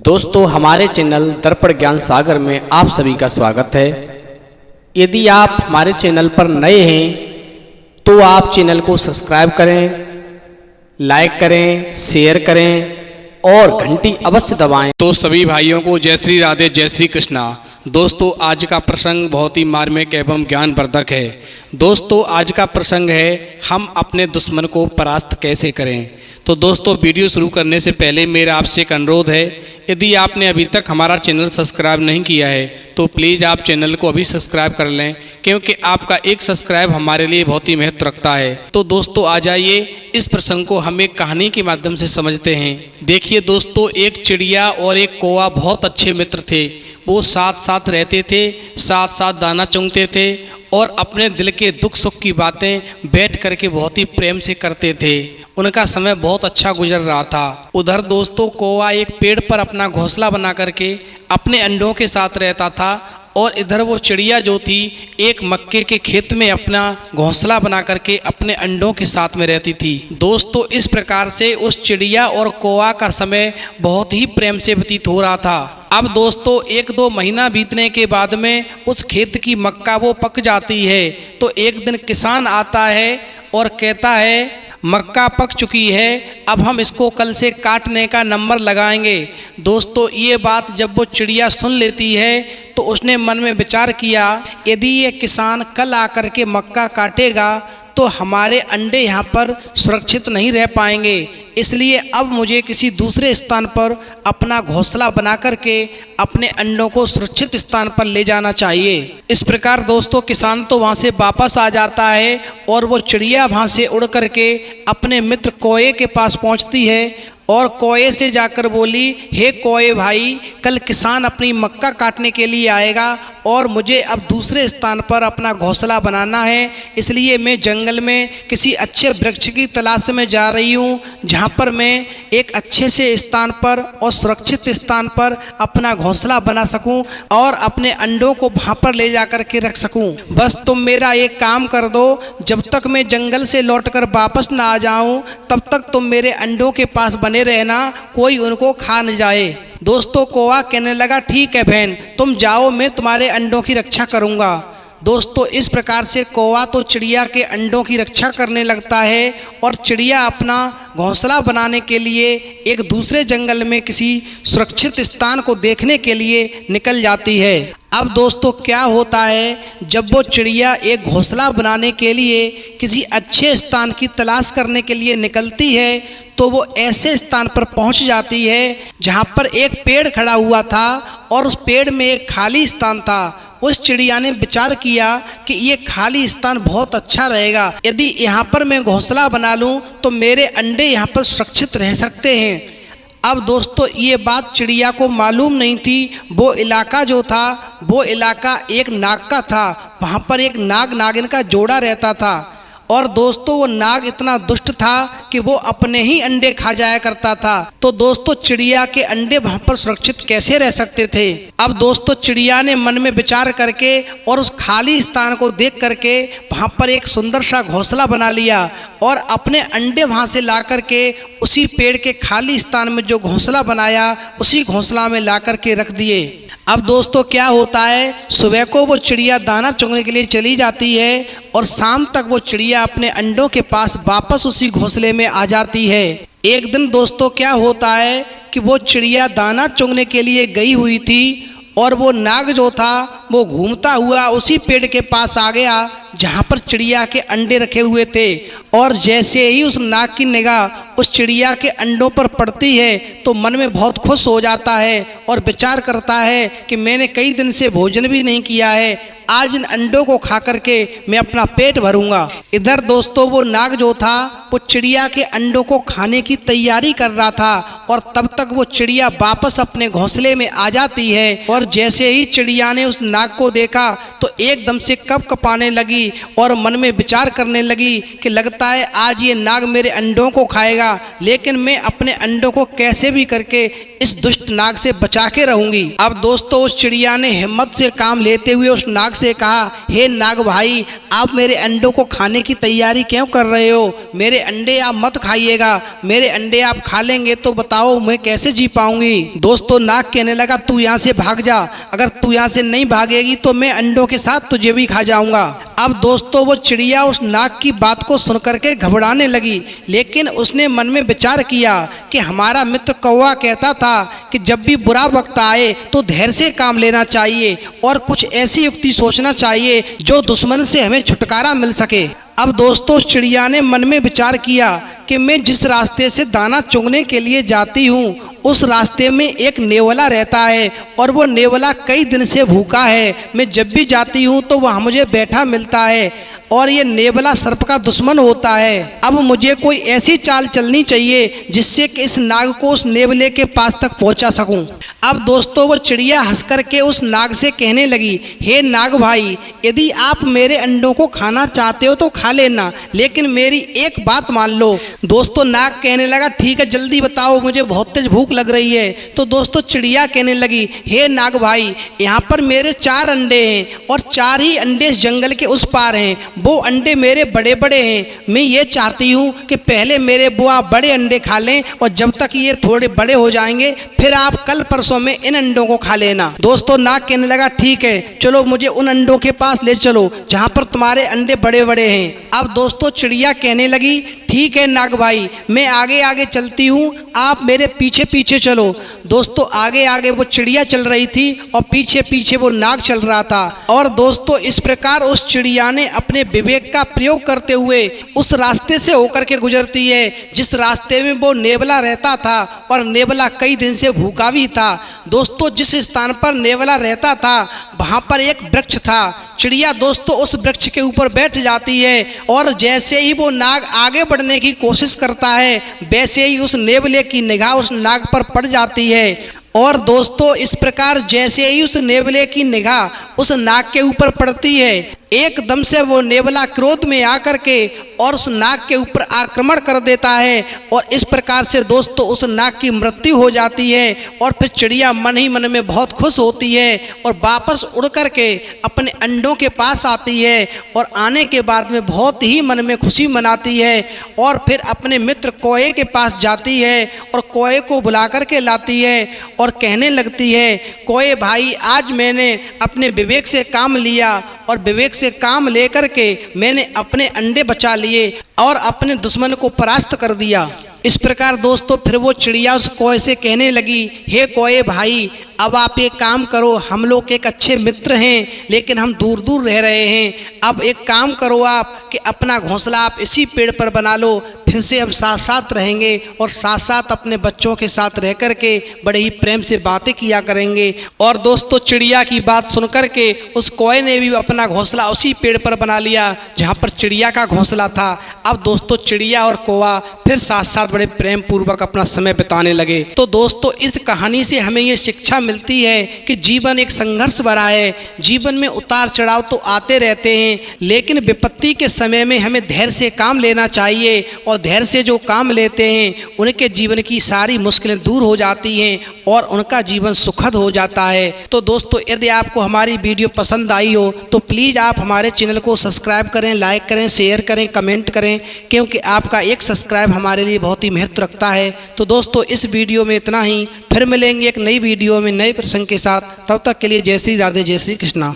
दोस्तों हमारे चैनल दर्पण ज्ञान सागर में आप सभी का स्वागत है। यदि आप हमारे चैनल पर नए हैं तो आप चैनल को सब्सक्राइब करें, लाइक करें, शेयर करें और घंटी अवश्य दबाएं। तो सभी भाइयों को जय श्री राधे, जय श्री कृष्णा। दोस्तों आज का प्रसंग बहुत ही मार्मिक एवं ज्ञानवर्धक है। दोस्तों आज का प्रसंग है हम अपने दुश्मन को परास्त कैसे करें। तो दोस्तों वीडियो शुरू करने से पहले मेरा आपसे एक अनुरोध है, यदि आपने अभी तक हमारा चैनल सब्सक्राइब नहीं किया है तो प्लीज़ आप चैनल को अभी सब्सक्राइब कर लें, क्योंकि आपका एक सब्सक्राइब हमारे लिए बहुत ही महत्व रखता है। तो दोस्तों आ जाइए इस प्रसंग को हम एक कहानी के माध्यम से समझते हैं। देखिए दोस्तों, एक चिड़िया और एक कौवा बहुत अच्छे मित्र थे। वो साथ साथ रहते थे, साथ साथ दाना चुगते थे और अपने दिल के दुख सुख की बातें बैठ करके बहुत ही प्रेम से करते थे। उनका समय बहुत अच्छा गुजर रहा था। उधर दोस्तों कौवा एक पेड़ पर अपना घोंसला बना करके अपने अंडों के साथ रहता था और इधर वो चिड़िया जो थी एक मक्के के खेत में अपना घोंसला बना करके अपने अंडों के साथ में रहती थी। दोस्तों इस प्रकार से उस चिड़िया और कौवा का समय बहुत ही प्रेम से व्यतीत हो रहा था। अब दोस्तों एक दो महीना बीतने के बाद में उस खेत की मक्का वो पक जाती है। तो एक दिन किसान आता है और कहता है मक्का पक चुकी है, अब हम इसको कल से काटने का नंबर लगाएंगे। दोस्तों ये बात जब वो चिड़िया सुन लेती है तो उसने मन में विचार किया, यदि ये किसान कल आकर के मक्का काटेगा तो हमारे अंडे यहाँ पर सुरक्षित नहीं रह पाएंगे, इसलिए अब मुझे किसी दूसरे स्थान पर अपना घोंसला बना करके अपने अंडों को सुरक्षित स्थान पर ले जाना चाहिए। इस प्रकार दोस्तों किसान तो वहाँ से वापस आ जाता है और वो चिड़िया वहाँ से उड़ करके अपने मित्र कौवे के पास पहुँचती है और कौवे से जाकर बोली, हे कौवे भाई, कल किसान अपनी मक्का काटने के लिए आएगा और मुझे अब दूसरे स्थान पर अपना घोंसला बनाना है, इसलिए मैं जंगल में किसी अच्छे वृक्ष की तलाश में जा रही हूँ जहाँ पर मैं एक अच्छे से स्थान पर और सुरक्षित स्थान पर अपना घोंसला बना सकूं और अपने अंडों को वहाँ पर ले जा कर के रख सकूं। बस तुम मेरा एक काम कर दो, जब तक मैं जंगल से लौटकर वापस ना आ जाऊं तब तक तुम मेरे अंडों के पास बने रहना, कोई उनको खा न जाए। दोस्तों कौवा कहने लगा, ठीक है बहन, तुम जाओ, मैं तुम्हारे अंडों की रक्षा करूँगा। दोस्तों इस प्रकार से कौवा तो चिड़िया के अंडों की रक्षा करने लगता है और चिड़िया अपना घोंसला बनाने के लिए एक दूसरे जंगल में किसी सुरक्षित स्थान को देखने के लिए निकल जाती है। अब दोस्तों क्या होता है, जब वो चिड़िया एक घोंसला बनाने के लिए किसी अच्छे स्थान की तलाश करने के लिए निकलती है तो वो ऐसे स्थान पर पहुंच जाती है जहां पर एक पेड़ खड़ा हुआ था और उस पेड़ में एक खाली स्थान था। उस चिड़िया ने विचार किया कि ये खाली स्थान बहुत अच्छा रहेगा, यदि यहाँ पर मैं घोंसला बना लूँ तो मेरे अंडे यहाँ पर सुरक्षित रह सकते हैं। अब दोस्तों ये बात चिड़िया को मालूम नहीं थी, वो इलाका जो था वो इलाका एक नाग का था। वहाँ पर एक नाग नागिन का जोड़ा रहता था और दोस्तों वो नाग इतना दुष्ट था कि वो अपने ही अंडे खा जाया करता था। तो दोस्तों चिड़िया के अंडे वहाँ पर सुरक्षित कैसे रह सकते थे। अब दोस्तों चिड़िया ने मन में विचार करके और उस खाली स्थान को देख करके वहाँ पर एक सुंदर सा घोंसला बना लिया और अपने अंडे वहाँ से ला करके उसी पेड़ के खाली स्थान में जो घोंसला बनाया उसी घोंसला में ला करके रख दिए। अब दोस्तों क्या होता है, सुबह को वो चिड़िया दाना चुगने के लिए चली जाती है और शाम तक वो चिड़िया अपने अंडों के पास वापस उसी घोंसले में आ जाती है। एक दिन दोस्तों क्या होता है कि वो चिड़िया दाना चुगने के लिए गई हुई थी और वो नाग जो था वो घूमता हुआ उसी पेड़ के पास आ गया जहाँ पर चिड़िया के अंडे रखे हुए थे और जैसे ही उस नाग की निगाह उस चिड़िया के अंडों पर पड़ती है तो मन में बहुत खुश हो जाता है और विचार करता है कि मैंने कई दिन से भोजन भी नहीं किया है, आज इन अंडों को खा करके मैं अपना पेट भरूंगा। इधर दोस्तों वो नाग जो था वो चिड़िया के अंडों को खाने की तैयारी कर रहा था और तब तक वो चिड़िया वापस अपने घोंसले में आ जाती है और जैसे ही चिड़िया ने उस नाग को देखा तो एकदम से कँपाने लगी और मन में विचार करने लगी कि लगता है आज ये नाग मेरे अंडों को खाएगा, लेकिन मैं अपने अंडों को कैसे भी करके इस दुष्ट नाग से बचा के रहूंगी। अब दोस्तों उस चिड़िया ने हिम्मत से काम लेते हुए उस नाग से कहा, हे नाग भाई, आप मेरे अंडों को खाने की तैयारी क्यों कर रहे हो, मेरे मेरे अंडे आप मत खाइएगा, मेरे अंडे आप खा लेंगे तो बताओ मैं कैसे जी पाऊंगी। दोस्तों नाग कहने लगा तू यहाँ से भाग जा, अगर तू यहाँ से नहीं भागेगी तो मैं अंडों के साथ तुझे भी खा जाऊंगा। अब दोस्तों वो चिड़िया उस नाग की बात को सुनकर के घबराने लगी, लेकिन उसने मन में विचार किया कि हमारा मित्र कौवा कहता था कि जब भी बुरा वक्त आए तो धैर्य से काम लेना चाहिए और कुछ ऐसी युक्ति सोचना चाहिए जो दुश्मन से हमें छुटकारा मिल सके। अब दोस्तों चिड़िया ने मन में विचार किया कि मैं जिस रास्ते से दाना चुगने के लिए जाती हूँ उस रास्ते में एक नेवला रहता है और वो नेवला कई दिन से भूखा है। मैं जब भी जाती हूँ तो वहाँ मुझे बैठा मिलता है और ये नेवला सर्प का दुश्मन होता है। अब मुझे कोई ऐसी चाल चलनी चाहिए जिससे कि इस नाग को उस नेवले के पास तक पहुंचा सकूं। अब दोस्तों वो चिड़िया हंस करके उस नाग से कहने लगी, हे नाग भाई, यदि आप मेरे अंडों को खाना चाहते हो तो खा लेना, लेकिन मेरी एक बात मान लो। दोस्तों नाग कहने लगा ठीक है जल्दी बताओ, मुझे बहुत तेज भूख लग रही है। तो दोस्तों चिड़िया कहने लगी, हे नाग भाई, यहाँ पर मेरे 4 अंडे हैं और 4 ही अंडे इस जंगल के उस पार हैं। वो अंडे मेरे बड़े बड़े हैं। मैं ये चाहती हूँ कि पहले मेरे बुआ बड़े अंडे खा लें और जब तक ये थोड़े बड़े हो जाएंगे फिर आप कल परसों में इन अंडों को खा लेना। दोस्तों नाग कहने लगा ठीक है चलो मुझे उन अंडों के पास ले चलो जहाँ पर तुम्हारे अंडे बड़े बड़े हैं। अब दोस्तों चिड़िया कहने लगी ठीक है नाग भाई, मैं आगे आगे चलती हूँ, आप मेरे पीछे पीछे चलो। दोस्तों आगे आगे वो चिड़िया चल रही थी और पीछे पीछे वो नाग चल रहा था। और दोस्तों इस प्रकार उस चिड़िया ने अपने विवेक का प्रयोग करते हुए उस रास्ते से होकर के गुजरती है जिस रास्ते में वो नेवला रहता था और नेवला कई दिन से भूखा भी था। दोस्तों जिस स्थान पर नेवला रहता था वहाँ पर एक वृक्ष था। चिड़िया दोस्तों उस वृक्ष के ऊपर बैठ जाती है और जैसे ही वो नाग आगे बढ़ने की कोशिश करता है वैसे ही उस नेवले की निगाह उस नाग पर पड़ जाती है। और दोस्तों इस प्रकार जैसे ही उस नेवले की निगाह उस नाग के ऊपर पड़ती है एकदम से वो नेवला क्रोध में आकर के और उस नाग के ऊपर आक्रमण कर देता है और इस प्रकार से दोस्तों उस नाग की मृत्यु हो जाती है। और फिर चिड़िया मन ही मन में बहुत खुश होती है और वापस उड़ कर के अपने अंडों के पास आती है और आने के बाद में बहुत ही मन में खुशी मनाती है और फिर अपने मित्र कौए के पास जाती है और कौए को बुला कर के लाती है और कहने लगती है, कौए भाई आज मैंने अपने विवेक से काम लिया और विवेक से काम लेकर के मैंने अपने अंडे बचा लिए और अपने दुश्मन को परास्त कर दिया। इस प्रकार दोस्तों फिर वो चिड़िया उस कौए से कहने लगी, हे कौए भाई, अब आप एक काम करो, हम लोग एक अच्छे मित्र हैं लेकिन हम दूर दूर रह रहे हैं। अब एक काम करो आप कि अपना घोंसला आप इसी पेड़ पर बना लो, फिर से हम साथ साथ रहेंगे और साथ साथ अपने बच्चों के साथ रह कर के बड़े ही प्रेम से बातें किया करेंगे। और दोस्तों चिड़िया की बात सुन कर के उस कौए ने भी अपना घोंसला उसी पेड़ पर बना लिया जहाँ पर चिड़िया का घोंसला था। अब दोस्तों चिड़िया और कौवा फिर साथ साथ बड़े प्रेम पूर्वक अपना समय बिताने लगे। तो दोस्तों इस कहानी से हमें ये शिक्षा मिलती है कि जीवन एक संघर्ष भरा है। जीवन में उतार चढ़ाव तो आते रहते हैं लेकिन विपत्ति के समय में हमें धैर्य से काम लेना चाहिए और धैर्य से जो काम लेते हैं उनके जीवन की सारी मुश्किलें दूर हो जाती हैं और उनका जीवन सुखद हो जाता है। तो दोस्तों यदि आपको हमारी वीडियो पसंद आई हो तो प्लीज़ आप हमारे चैनल को सब्सक्राइब करें, लाइक करें, शेयर करें, कमेंट करें, क्योंकि आपका एक सब्सक्राइब हमारे लिए बहुत ही महत्व रखता है। तो दोस्तों इस वीडियो में इतना ही, फिर मिलेंगे एक नई वीडियो में नए प्रसंग के साथ। तब तक के लिए जय श्री राधे, जय श्री कृष्णा।